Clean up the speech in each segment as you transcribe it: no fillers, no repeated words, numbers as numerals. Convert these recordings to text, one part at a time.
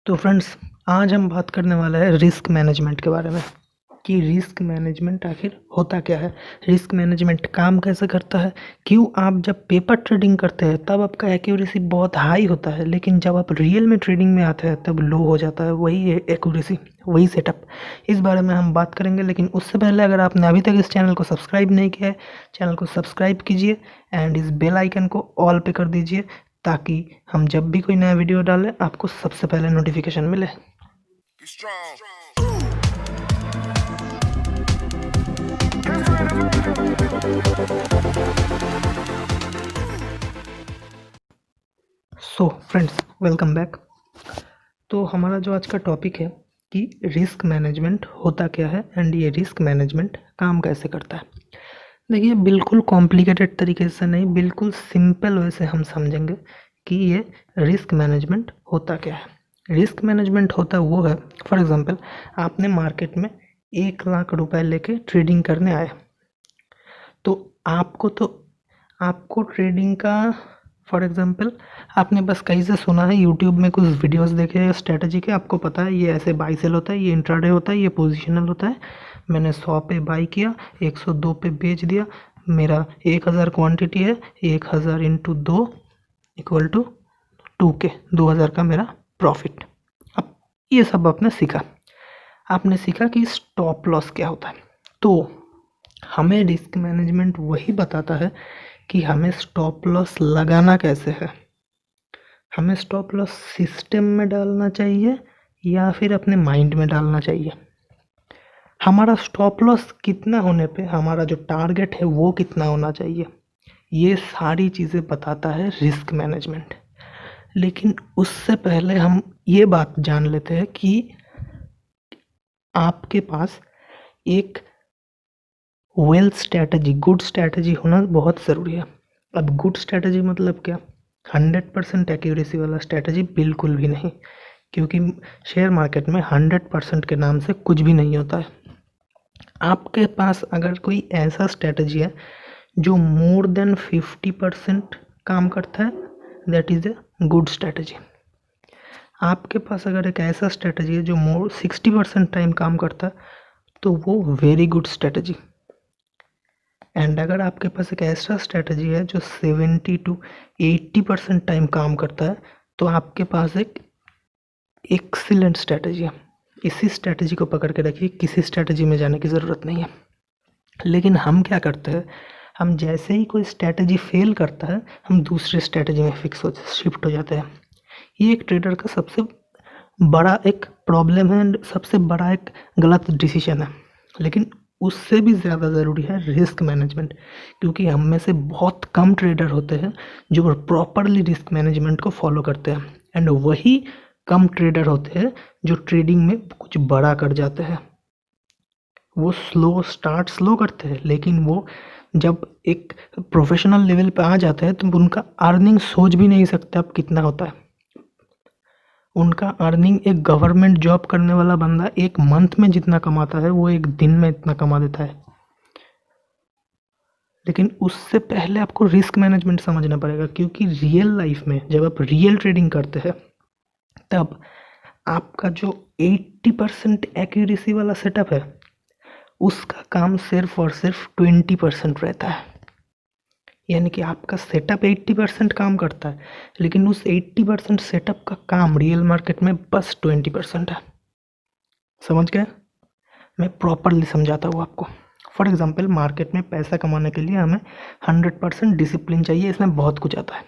तो फ्रेंड्स, आज हम बात करने वाला है रिस्क मैनेजमेंट के बारे में कि रिस्क मैनेजमेंट आखिर होता क्या है। रिस्क मैनेजमेंट काम कैसे करता है। क्यों आप जब पेपर ट्रेडिंग करते हैं तब आपका एक्यूरेसी बहुत हाई होता है, लेकिन जब आप रियल में ट्रेडिंग में आते हैं तब लो हो जाता है वही एक्यूरेसी, वही सेटअप। इस बारे में हम बात करेंगे, लेकिन उससे पहले अगर आपने अभी तक इस चैनल को सब्सक्राइब नहीं किया है, चैनल को सब्सक्राइब कीजिए एंड इस बेल आइकन को ऑल पे कर दीजिए ताकि हम जब भी कोई नया वीडियो डालें आपको सबसे पहले नोटिफिकेशन मिले। So friends, welcome back. तो हमारा जो आज का टॉपिक है कि रिस्क मैनेजमेंट होता क्या है एंड ये रिस्क मैनेजमेंट काम कैसे करता है। देखिए, बिल्कुल कॉम्प्लिकेटेड तरीके से नहीं, बिल्कुल सिंपल वे से हम समझेंगे कि ये रिस्क मैनेजमेंट होता क्या है। रिस्क मैनेजमेंट होता वो है, फॉर एग्जांपल आपने मार्केट में 1 लाख रुपए लेके ट्रेडिंग करने आए, तो आपको ट्रेडिंग का, फॉर एग्जांपल आपने बस कहीं से सुना है, यूट्यूब में कुछ वीडियोस देखे हैं स्ट्रेटजी के, आपको पता है ये ऐसे बाई सेल होता है, ये इंट्राडे होता है, ये पोजिशनल होता है। मैंने 100 पे बाई किया, 102 पे बेच दिया, मेरा 1000 क्वांटिटी है, 1000 इंटू 2 इक्वल टू 2K, 2000 का मेरा प्रॉफिट। अब ये सब आपने सीखा कि स्टॉप लॉस क्या होता है। तो हमें रिस्क मैनेजमेंट वही बताता है कि हमें स्टॉप लॉस लगाना कैसे है। हमें स्टॉप लॉस सिस्टम में डालना चाहिए या फिर अपने माइंड में डालना चाहिए। हमारा स्टॉप लॉस कितना होने पे हमारा जो टारगेट है वो कितना होना चाहिए, ये सारी चीज़ें बताता है रिस्क मैनेजमेंट। लेकिन उससे पहले हम ये बात जान लेते हैं कि आपके पास एक वेल स्ट्रैटेजी, गुड स्ट्रैटेजी होना बहुत ज़रूरी है। अब गुड स्ट्रैटेजी मतलब क्या? 100% एक्यूरेसी वाला स्ट्रैटेजी बिल्कुल भी नहीं, क्योंकि शेयर मार्केट में 100% के नाम से कुछ भी नहीं होता है। आपके पास अगर कोई ऐसा स्ट्रैटेजी है जो मोर देन 50% काम करता है, that is a good strategy. आपके पास अगर एक ऐसा स्ट्रैटेजी है जो मोर 60% टाइम काम करता है, तो वो वेरी गुड स्ट्रैटेजी। एंड अगर आपके पास एक ऐसा स्ट्रैटेजी है जो 70 to 80% टाइम काम करता है, तो आपके पास एक एक्सीलेंट स्ट्रैटेजी है। इसी स्ट्रैटेजी को पकड़ के रखिए, किसी स्ट्रैटेजी में जाने की ज़रूरत नहीं है। लेकिन हम क्या करते हैं, हम जैसे ही कोई स्ट्रैटेजी फेल करता है हम दूसरे स्ट्रैटेजी में शिफ्ट हो जाते हैं। ये एक ट्रेडर का सबसे बड़ा एक प्रॉब्लम है एंड सबसे बड़ा एक गलत डिसीजन है। लेकिन उससे भी ज़्यादा ज़रूरी है रिस्क मैनेजमेंट, क्योंकि हम में से बहुत कम ट्रेडर होते हैं जो प्रॉपरली रिस्क मैनेजमेंट को फॉलो करते हैं, एंड वही कम ट्रेडर होते हैं जो ट्रेडिंग में कुछ बड़ा कर जाते हैं। वो स्लो करते हैं, लेकिन वो जब एक प्रोफेशनल लेवल पे आ जाते हैं तो उनका अर्निंग सोच भी नहीं सकते अब कितना होता है। उनका अर्निंग एक गवर्नमेंट जॉब करने वाला बंदा एक मंथ में जितना कमाता है वो एक दिन में इतना कमा देता है। लेकिन उससे पहले आपको रिस्क मैनेजमेंट समझना पड़ेगा, क्योंकि रियल लाइफ में जब आप रियल ट्रेडिंग करते हैं तब आपका जो 80% एक्यूरेसी वाला सेटअप है उसका काम सिर्फ और सिर्फ 20% रहता है। यानी कि आपका सेटअप 80% काम करता है, लेकिन उस 80% सेटअप का काम रियल मार्केट में बस 20% है। समझ गए? मैं प्रॉपरली समझाता हूँ आपको। फॉर एग्जांपल, मार्केट में पैसा कमाने के लिए हमें 100% डिसिप्लिन चाहिए। इसमें बहुत कुछ आता है।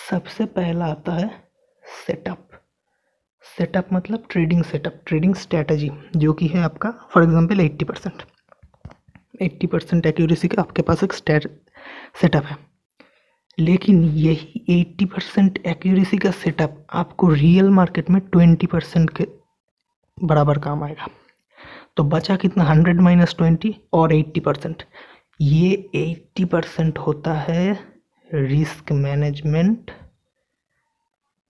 सबसे पहला आता है सेटअप। सेटअप मतलब ट्रेडिंग सेटअप, ट्रेडिंग स्ट्रैटेजी, जो कि है आपका फॉर एग्जांपल 80% एक्यूरेसी का आपके पास एक सेटअप है। लेकिन यही 80% एक्यूरेसी का सेटअप आपको रियल मार्केट में 20% के बराबर काम आएगा। तो बचा कितना? 100 माइनस 20 और 80%। ये 80% होता है रिस्क मैनेजमेंट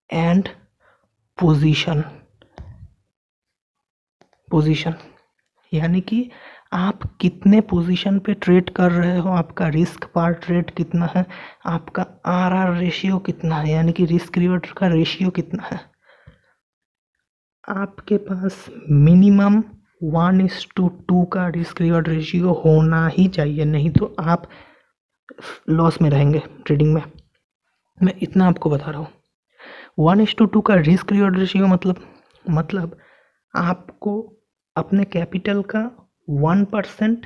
एंड पोजीशन। यानी कि आप कितने पोजीशन पे ट्रेड कर रहे हो, आपका रिस्क पार ट्रेड कितना है, आपका आरआर रेशियो कितना है, यानी कि रिस्क रिवॉर्ड का रेशियो कितना है। आपके पास मिनिमम 1:2 का रिस्क रिवॉर्ड रेशियो होना ही चाहिए, नहीं तो आप लॉस में रहेंगे ट्रेडिंग में। मैं इतना आपको बता रहा हूँ। 1:2 का रिस्क रिवॉर्ड रेशियो मतलब आपको अपने कैपिटल का 1%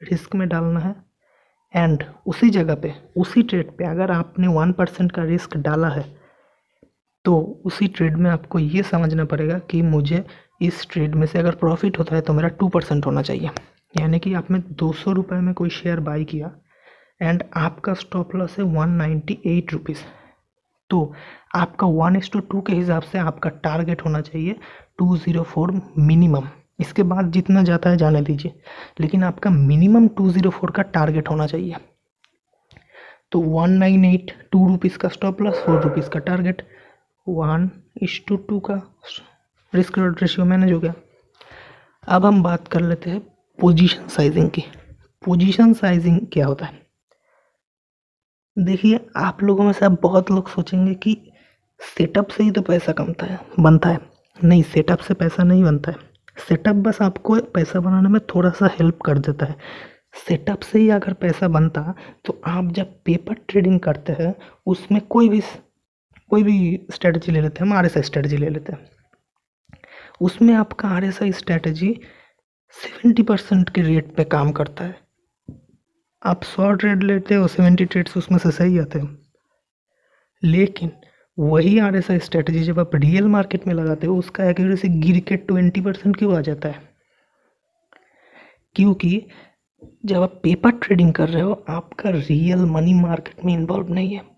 रिस्क में डालना है, एंड उसी जगह पे, उसी ट्रेड पे अगर आपने 1% का रिस्क डाला है तो उसी ट्रेड में आपको ये समझना पड़ेगा कि मुझे इस ट्रेड में से अगर प्रॉफिट होता है तो मेरा 2% होना चाहिए। यानी कि आपने 200 रुपये में कोई शेयर बाई किया एंड आपका स्टॉप लॉस है 198 रुपीज़, तो आपका 1:2 के हिसाब से आपका टारगेट होना चाहिए 204 मिनिमम। इसके बाद जितना जाता है जाने दीजिए, लेकिन आपका मिनिमम 204 का टारगेट होना चाहिए। तो 198, 2 रुपीज़ का स्टॉप लॉस, 4 रुपीज़ का टारगेट, 1:2 का रिस्क रिवॉर्ड रेशियो मैनेज हो गया। अब हम बात कर लेते हैं पोजीशन साइजिंग की। पोजीशन साइजिंग क्या होता है? देखिए, आप लोगों में से अब बहुत लोग सोचेंगे कि सेटअप से ही तो पैसा बनता है। नहीं, सेटअप से पैसा नहीं बनता है। सेटअप बस आपको पैसा बनाने में थोड़ा सा हेल्प कर देता है। सेटअप से ही अगर पैसा बनता तो आप जब पेपर ट्रेडिंग करते हैं उसमें कोई भी स्ट्रेटजी ले लेते हैं, हम RSI स्ट्रेटजी ले लेते हैं, उसमें आपका RSI स्ट्रेटजी 70% के रेट पे काम करता है। आप 100 ट्रेड लेते हो, 70 ट्रेड्स उसमें से सही आते हैं। लेकिन वही RSI स्ट्रेटजी जब आप रियल मार्केट में लगाते हो उसका एक्यूरेसी गिर के 20% क्यों आ जाता है? क्योंकि जब आप पेपर ट्रेडिंग कर रहे हो आपका रियल मनी मार्केट में इन्वॉल्व नहीं है।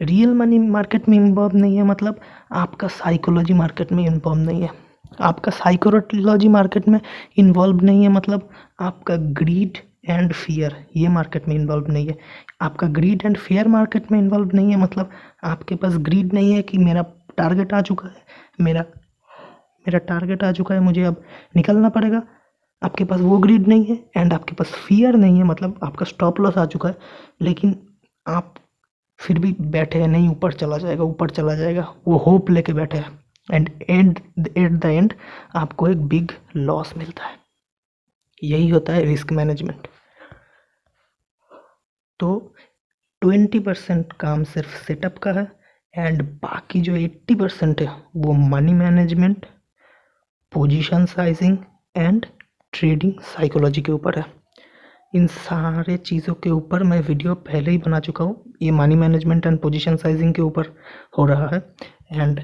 रियल मनी मार्केट में इन्वॉल्व नहीं है मतलब आपका साइकोलॉजी मार्केट में इन्वॉल्व नहीं है। आपका साइकोलॉजी मार्केट में इन्वॉल्व नहीं है मतलब आपका ग्रीड एंड फियर ये मार्केट में इन्वॉल्व नहीं है। आपका ग्रीड एंड फियर मार्केट में इन्वॉल्व नहीं है मतलब आपके पास ग्रीड नहीं है कि मेरा टारगेट आ चुका है, मेरा टारगेट आ चुका है, मुझे अब निकलना पड़ेगा। आपके पास वो ग्रीड नहीं है एंड आपके पास फियर नहीं है मतलब आपका स्टॉप लॉस आ चुका है, लेकिन आप फिर भी बैठे हैं, नहीं ऊपर चला जाएगा, ऊपर चला जाएगा, वो होप लेके बैठे हैं एंड एट द एंड आपको एक बिग लॉस मिलता है। यही होता है रिस्क मैनेजमेंट। तो 20% काम सिर्फ सेटअप का है एंड बाकी जो 80% है वो money management, position sizing and trading psychology के ऊपर है। इन सारे चीज़ों के ऊपर मैं वीडियो पहले ही बना चुका हूँ। ये money management and position sizing के ऊपर हो रहा है एंड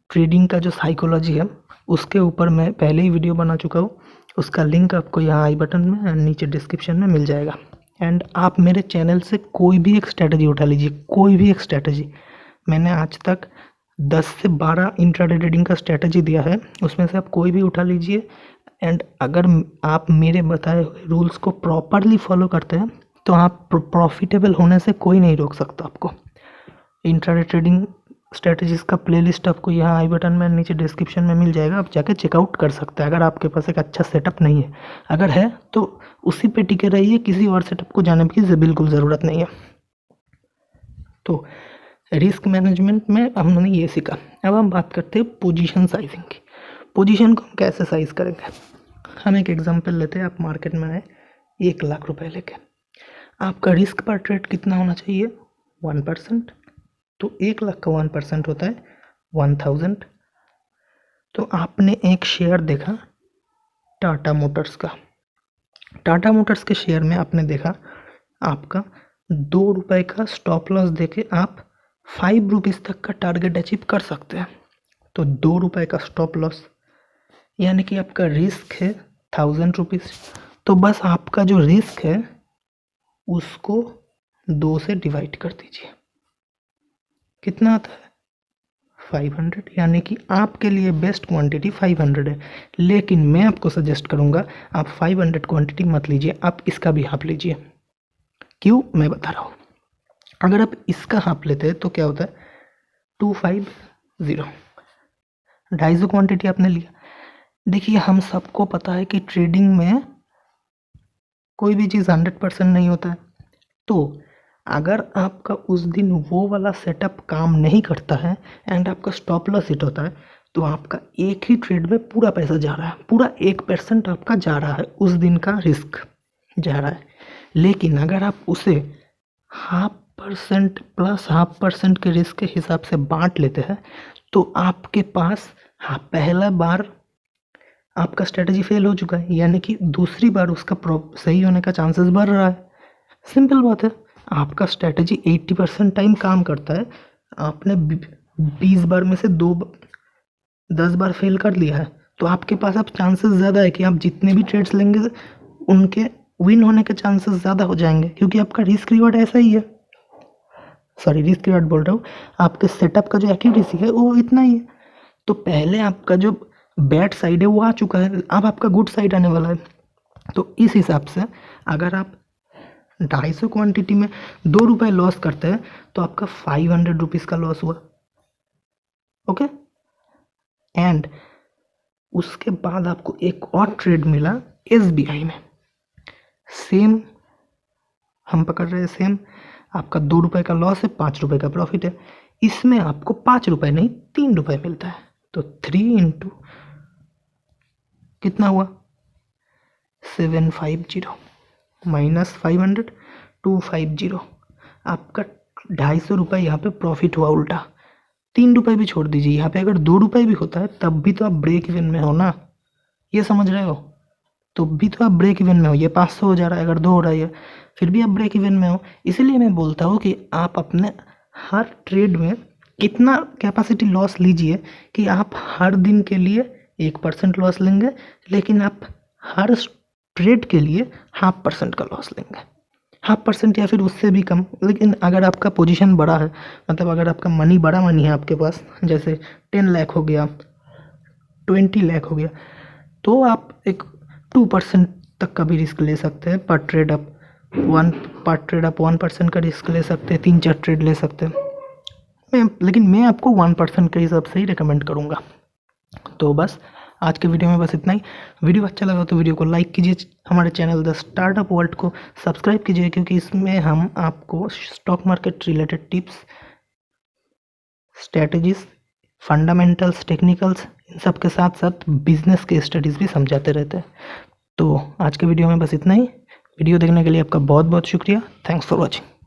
ट्रेडिंग का जो साइकोलॉजी है उसके ऊपर मैं पहले ही वीडियो बना चुका हूँ। उसका लिंक आपको यहाँ आई बटन में एंड नीचे डिस्क्रिप्शन में मिल जाएगा। एंड आप मेरे चैनल से कोई भी एक स्ट्रैटेजी उठा लीजिए, कोई भी एक स्ट्रैटेजी। मैंने आज तक 10 से 12 इंट्राडे ट्रेडिंग का स्ट्रैटेजी दिया है, उसमें से आप कोई भी उठा लीजिए एंड अगर आप मेरे बताए हुए रूल्स को प्रॉपरली फॉलो करते हैं तो आप प्रॉफिटेबल होने से कोई नहीं रोक सकता आपको। इंट्राडे ट्रेडिंग स्ट्रैटेजीज़ का प्लेलिस्ट आपको यहाँ आई बटन में नीचे डिस्क्रिप्शन में मिल जाएगा, आप जाके चेकआउट कर सकते हैं अगर आपके पास एक अच्छा सेटअप नहीं है। अगर है तो उसी पे टिके रहिए, किसी और सेटअप को जाने की बिल्कुल ज़रूरत नहीं है। तो रिस्क मैनेजमेंट में हमने ये सीखा। अब हम बात करते हैं पोजीशन साइजिंग की। पोजीशन को हम कैसे साइज करेंगे? हम एक एग्जांपल लेते हैं। आप मार्केट में आए 1 लाख रुपए लेके, आपका रिस्क पर ट्रेड कितना होना चाहिए? 1%। तो 1 लाख का 1% होता है 1000। तो आपने एक शेयर देखा टाटा मोटर्स का। टाटा मोटर्स के शेयर में आपने देखा आपका 2 रुपये का स्टॉप लॉस देके आप 5 रुपीज़ तक का टारगेट अचीव कर सकते हैं। तो 2 रुपये का स्टॉप लॉस यानी कि आपका रिस्क है 1000 रुपीज़। तो बस आपका जो रिस्क है उसको 2 से डिवाइड कर दीजिए, कितना आता है? 500। यानी कि आपके लिए बेस्ट क्वांटिटी 500 है। लेकिन मैं आपको सजेस्ट करूंगा आप 500 क्वांटिटी मत लीजिए, आप इसका भी हाफ लीजिए। क्यों? मैं बता रहा हूँ। अगर आप इसका हाफ लेते हैं तो क्या होता है? 250, 250 क्वांटिटी आपने लिया। देखिए, हम सबको पता है कि ट्रेडिंग में कोई भी चीज़ 100% नहीं होता है। तो अगर आपका उस दिन वो वाला सेटअप काम नहीं करता है एंड आपका स्टॉप लॉस हिट होता है, तो आपका एक ही ट्रेड में पूरा पैसा जा रहा है, पूरा 1% आपका जा रहा है, उस दिन का रिस्क जा रहा है। लेकिन अगर आप उसे 0.5% प्लस 0.5% के रिस्क के हिसाब से बांट लेते हैं, तो आपके पास पहला बार आपका स्ट्रेटजी फेल हो चुका है, यानी कि दूसरी बार उसका सही होने का चांसेस बढ़ रहा है। सिंपल बात है, आपका स्ट्रेटजी 80% टाइम काम करता है, आपने 20 बार में से 10 बार फेल कर लिया है, तो आपके पास अब चांसेस ज़्यादा है कि आप जितने भी ट्रेड्स लेंगे उनके विन होने के चांसेस ज़्यादा हो जाएंगे, क्योंकि आपका रिस्क रिवॉर्ड ऐसा ही है। सॉरी, रिस्क रिवॉर्ड बोल रहा हूँ, आपके सेटअप का जो एक्यूरेसी है वो इतना ही है। तो पहले आपका जो बैड साइड है वो आ चुका है, अब आपका गुड साइड आने वाला है। तो इस हिसाब से अगर आप 250 क्वांटिटी में 2 रुपये लॉस करते हैं, तो आपका 500 रुपीज़ का लॉस हुआ। ओके, एंड उसके बाद आपको एक और ट्रेड मिला SBI में, सेम हम पकड़ रहे हैं, सेम आपका 2 रुपये का लॉस है, 5 रुपये का प्रॉफिट है। इसमें आपको 5 रुपये नहीं 3 रुपये मिलता है, तो 3 इंटू कितना हुआ 750 माइनस 500 250, आपका 250 रुपये यहाँ पे प्रॉफिट हुआ उल्टा। 3 रुपये भी छोड़ दीजिए, यहाँ पे अगर 2 रुपये भी होता है तब भी तो आप ब्रेक इवन में हो ना, ये समझ रहे हो, तो भी तो आप ब्रेक इवन में हो। ये 500 हो जा रहा है, अगर 2 हो रहा है फिर भी आप ब्रेक इवन में हो। इसीलिए मैं बोलता हूँ कि आप अपने हर ट्रेड में कितना कैपेसिटी लॉस लीजिए कि आप हर दिन के लिए 1% लॉस लेंगे, लेकिन आप हर ट्रेड के लिए 0.5% का लॉस लेंगे, 0.5% या फिर उससे भी कम। लेकिन अगर आपका पोजीशन बड़ा है, मतलब अगर आपका बड़ा मनी है आपके पास, जैसे 10 लाख हो गया, 20 लाख हो गया, तो आप एक 2% तक का भी रिस्क ले सकते हैं पर ट्रेड। आप 1% का रिस्क ले सकते हैं, 3-4 ट्रेड ले सकते हैं। लेकिन मैं आपको 1% के हिसाब से ही रिकमेंड करूँगा। तो बस आज के वीडियो में बस इतना ही। वीडियो अच्छा लगा तो वीडियो को लाइक कीजिए, हमारे चैनल द स्टार्टअप वर्ल्ड को सब्सक्राइब कीजिए, क्योंकि इसमें हम आपको stock market related tips, strategies, fundamentals, technicals, इन सब के साथ साथ बिजनेस के स्टडीज़ भी समझाते रहते हैं। तो आज के वीडियो में बस इतना ही। वीडियो देखने के लिए आपका बहुत बहुत शुक्रिया। Thanks for watching.